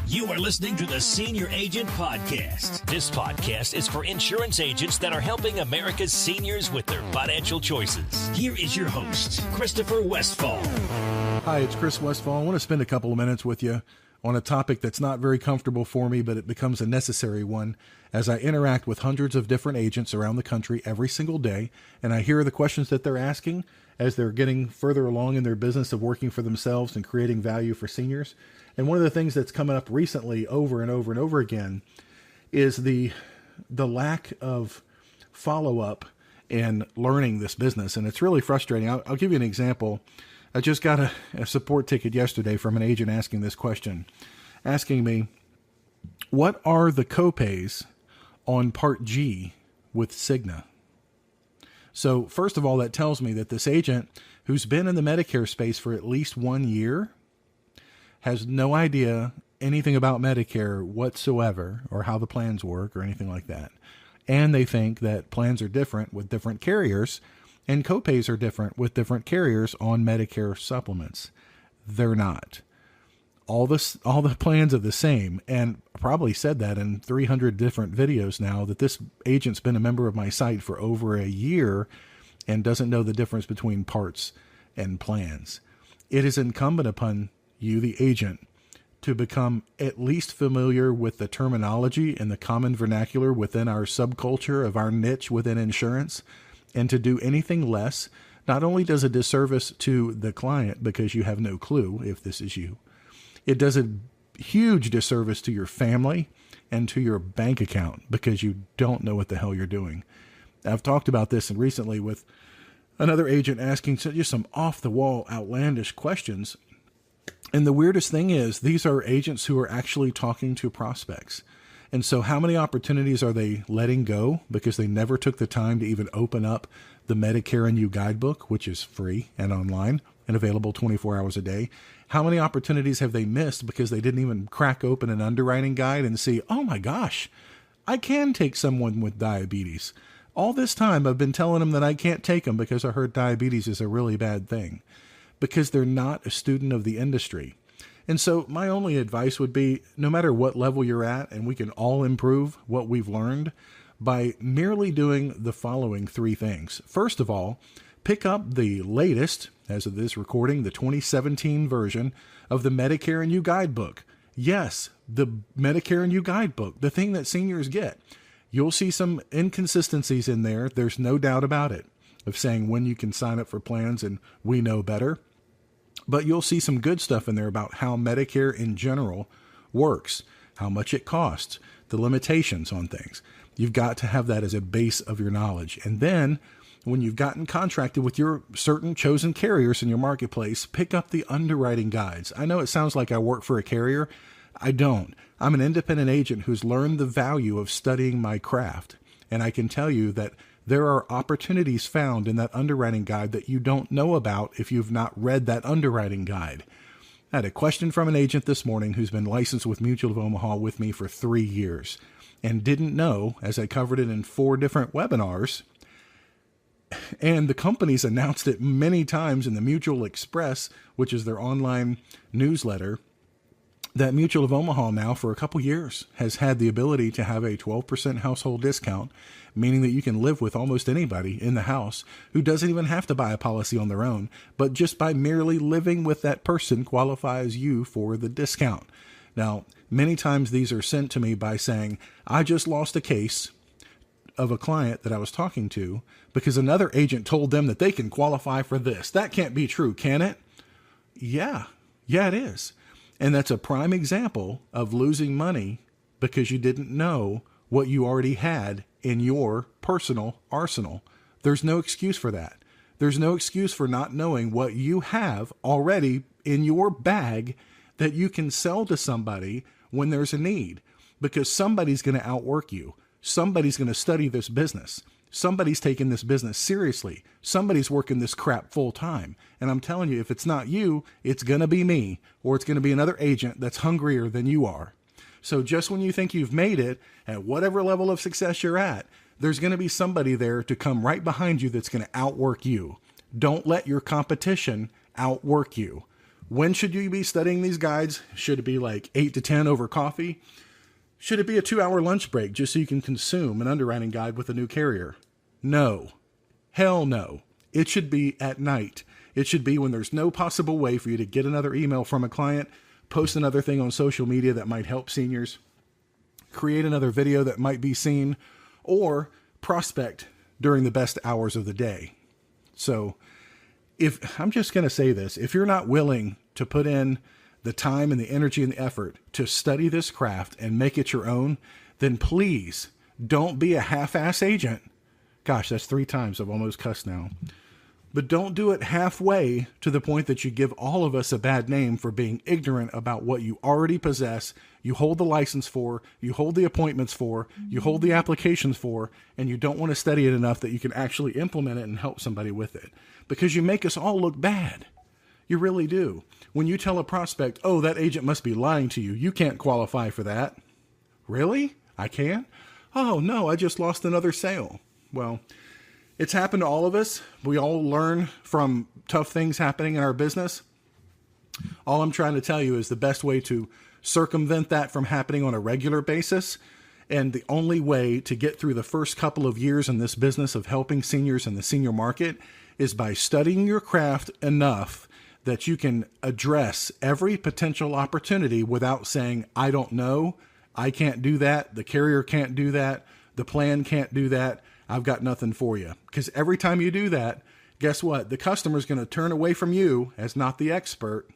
You are listening to the Senior Agent Podcast. This podcast is for insurance agents that are helping America's seniors with their financial choices. Here is your host, Christopher Westfall. Hi, it's Chris Westfall. I want to spend a couple of minutes with you on a topic that's not very comfortable for me, but it becomes a necessary one as I interact with hundreds of different agents around the country every single day, and I hear the questions that they're asking as they're getting further along in their business of working for themselves and creating value for seniors. And one of the things that's coming up recently over and over and over again is the lack of follow-up in learning this business. And it's really frustrating. I'll give you an example. I just got a support ticket yesterday from an agent asking this question, asking me, what are the copays on Part G with Cigna? So first of all, that tells me that this agent who's been in the Medicare space for at least 1 year has no idea anything about Medicare whatsoever or how the plans work or anything like that. And they think that plans are different with different carriers and copays are different with different carriers on Medicare supplements. They're not. All the plans are the same, and I probably said that in 300 different videos now, that this agent's been a member of my site for over a year and doesn't know the difference between parts and plans. It is incumbent upon you, the agent, to become at least familiar with the terminology and the common vernacular within our subculture of our niche within insurance, and to do anything less not only does a disservice to the client because you have no clue if this is you, it does a huge disservice to your family and to your bank account because you don't know what the hell you're doing. I've talked about this recently with another agent asking just some off-the-wall, outlandish questions. And the weirdest thing is these are agents who are actually talking to prospects. And so how many opportunities are they letting go because they never took the time to even open up the Medicare and You guidebook, which is free and online and available 24 hours a day? How many opportunities have they missed because they didn't even crack open an underwriting guide and see, oh my gosh, I can take someone with diabetes. All this time I've been telling them that I can't take them because I heard diabetes is a really bad thing, because they're not a student of the industry. And so my only advice would be, no matter what level you're at, and we can all improve what we've learned by merely doing the following three things. First of all, pick up the latest, as of this recording, the 2017 version of the Medicare and You guidebook. Yes, the Medicare and You guidebook, the thing that seniors get. You'll see some inconsistencies in there. There's no doubt about it, of saying when you can sign up for plans and we know better. But you'll see some good stuff in there about how Medicare in general works, how much it costs, the limitations on things. You've got to have that as a base of your knowledge. And then when you've gotten contracted with your certain chosen carriers in your marketplace, pick up the underwriting guides. I know it sounds like I work for a carrier. I don't. I'm an independent agent who's learned the value of studying my craft. And I can tell you that there are opportunities found in that underwriting guide that you don't know about if you've not read that underwriting guide. I had a question from an agent this morning who's been licensed with Mutual of Omaha with me for 3 years and didn't know, as I covered it in 4 different webinars, and the company's announced it many times in the Mutual Express, which is their online newsletter, that Mutual of Omaha now for a couple years has had the ability to have a 12% household discount, meaning that you can live with almost anybody in the house who doesn't even have to buy a policy on their own, but just by merely living with that person qualifies you for the discount. Now, many times these are sent to me by saying, I just lost a case of a client that I was talking to because another agent told them that they can qualify for this. That can't be true, can it? Yeah, it is. And that's a prime example of losing money because you didn't know what you already had in your personal arsenal. There's no excuse for that. There's no excuse for not knowing what you have already in your bag that you can sell to somebody when there's a need, because somebody's going to outwork you. Somebody's going to study this business. Somebody's taking this business seriously. Somebody's working this crap full time. And I'm telling you, if it's not you, it's going to be me, or it's going to be another agent that's hungrier than you are. So just when you think you've made it at whatever level of success you're at, there's going to be somebody there to come right behind you that's going to outwork you. Don't let your competition outwork you. When should you be studying these guides? Should it be like 8 to 10 over coffee? Should it be a 2-hour lunch break just so you can consume an underwriting guide with a new carrier? No. Hell no. It should be at night. It should be when there's no possible way for you to get another email from a client, post another thing on social media that might help seniors, create another video that might be seen, or prospect during the best hours of the day. So if I'm just going to say this, if you're not willing to put in the time and the energy and the effort to study this craft and make it your own, then please don't be a half-ass agent. Gosh, that's 3 times I've almost cussed now. But don't do it halfway to the point that you give all of us a bad name for being ignorant about what you already possess, you hold the license for, you hold the appointments for, you hold the applications for, and you don't want to study it enough that you can actually implement it and help somebody with it. Because you make us all look bad. You really do. When you tell a prospect, oh, that agent must be lying to you, you can't qualify for that. Really? I can? Oh, no, I just lost another sale. Well, it's happened to all of us. We all learn from tough things happening in our business. All I'm trying to tell you is the best way to circumvent that from happening on a regular basis, and the only way to get through the first couple of years in this business of helping seniors in the senior market, is by studying your craft enough that you can address every potential opportunity without saying, I don't know, I can't do that, the carrier can't do that, the plan can't do that, I've got nothing for you. Because every time you do that, guess what? The customer's going to turn away from you as not the expert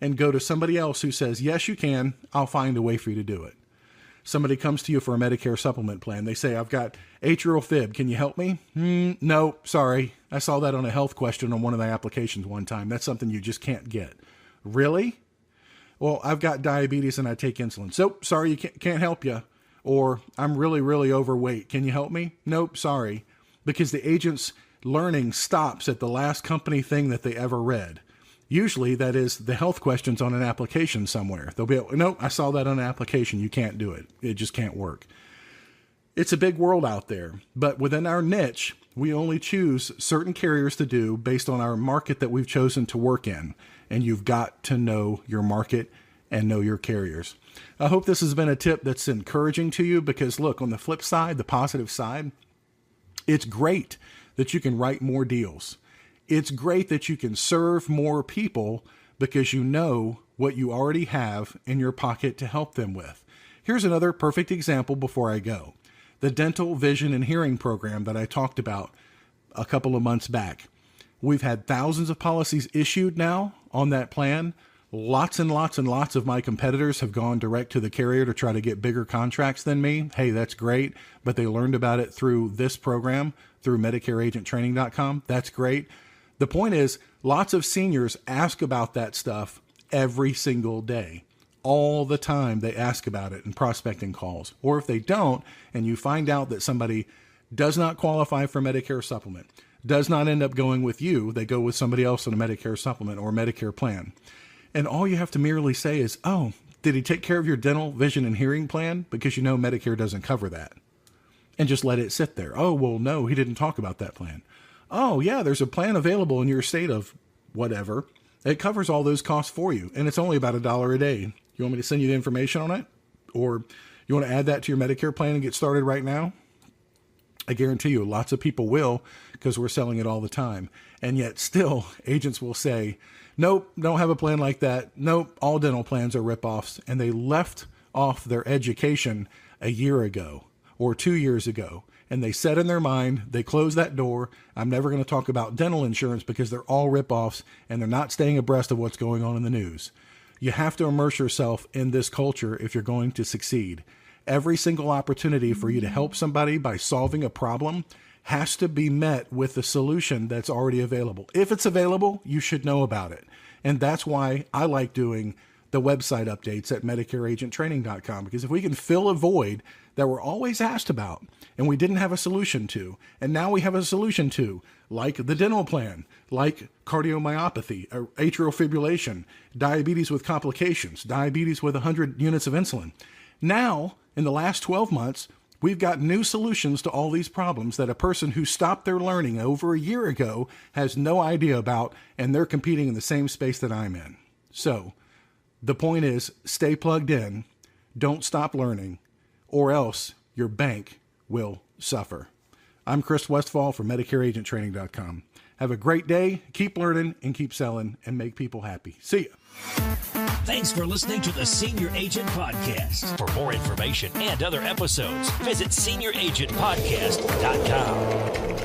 and go to somebody else who says, yes, you can, I'll find a way for you to do it. Somebody comes to you for a Medicare supplement plan. They say, I've got atrial fib. Can you help me? No, sorry. I saw that on a health question on one of the applications one time. That's something you just can't get. Really? Well, I've got diabetes and I take insulin. So, sorry, you can't help you. Or I'm really, really overweight. Can you help me? Nope, sorry. Because the agent's learning stops at the last company thing that they ever read. Usually that is the health questions on an application somewhere. They'll be, no, I saw that on an application. You can't do it. It just can't work. It's a big world out there, but within our niche, we only choose certain carriers to do based on our market that we've chosen to work in. And you've got to know your market and know your carriers. I hope this has been a tip that's encouraging to you, because look, on the flip side, the positive side, it's great that you can write more deals. It's great that you can serve more people because you know what you already have in your pocket to help them with. Here's another perfect example before I go. The dental, vision, and hearing program that I talked about a couple of months back. We've had thousands of policies issued now on that plan. Lots and lots and lots of my competitors have gone direct to the carrier to try to get bigger contracts than me. Hey, that's great. But they learned about it through this program, through MedicareAgentTraining.com. That's great. The point is, lots of seniors ask about that stuff every single day. All the time they ask about it in prospecting calls. Or if they don't, and you find out that somebody does not qualify for Medicare supplement, does not end up going with you, they go with somebody else on a Medicare supplement or Medicare plan. And all you have to merely say is, oh, did he take care of your dental, vision, and hearing plan? Because you know Medicare doesn't cover that. And just let it sit there. Oh, well, no, he didn't talk about that plan. Oh, yeah, there's a plan available in your state of whatever. It covers all those costs for you, and it's only about $1 a day. You want me to send you the information on it? Or you want to add that to your Medicare plan and get started right now? I guarantee you lots of people will, because we're selling it all the time. And yet still, agents will say, nope, don't have a plan like that. Nope, all dental plans are ripoffs. And they left off their education a year ago or 2 years ago. And they said in their mind, they closed that door. I'm never going to talk about dental insurance because they're all ripoffs and they're not staying abreast of what's going on in the news. You have to immerse yourself in this culture if you're going to succeed. Every single opportunity for you to help somebody by solving a problem has to be met with a solution that's already available. If it's available, you should know about it. And that's why I like doing the website updates at MedicareAgentTraining.com, because if we can fill a void that we're always asked about and we didn't have a solution to, and now we have a solution to, like the dental plan, like cardiomyopathy, atrial fibrillation, diabetes with complications, diabetes with 100 units of insulin. Now, in the last 12 months, we've got new solutions to all these problems that a person who stopped their learning over a year ago has no idea about, and they're competing in the same space that I'm in. So the point is, stay plugged in, don't stop learning, or else your bank will suffer. I'm Chris Westfall from MedicareAgentTraining.com. Have a great day, keep learning, and keep selling, and make people happy. See ya. Thanks for listening to the Senior Agent Podcast. For more information and other episodes, visit SeniorAgentPodcast.com.